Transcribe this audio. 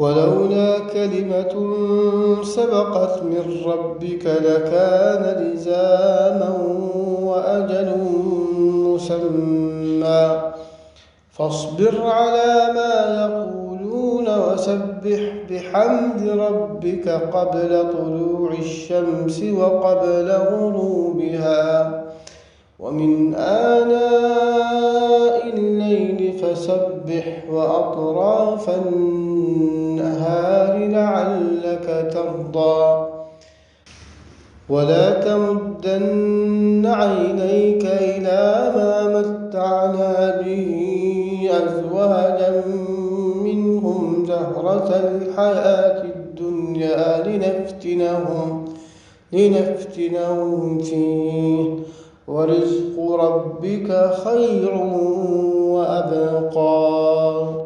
ولولا كلمة سبقت من ربك لكان لزاما وأجل مسمى فاصبر على ما يقولون وسبح بحمد ربك قبل طلوع الشمس وقبل غروبها ومن آناء الليل فسبح وأطراف النهار لعلك ترضى ولا تمدن عينيك إلى ما متعنا به أزواجا منهم زهرة الحياة الدنيا لنفتنهم فيه ورزق ربك خير وأبقى.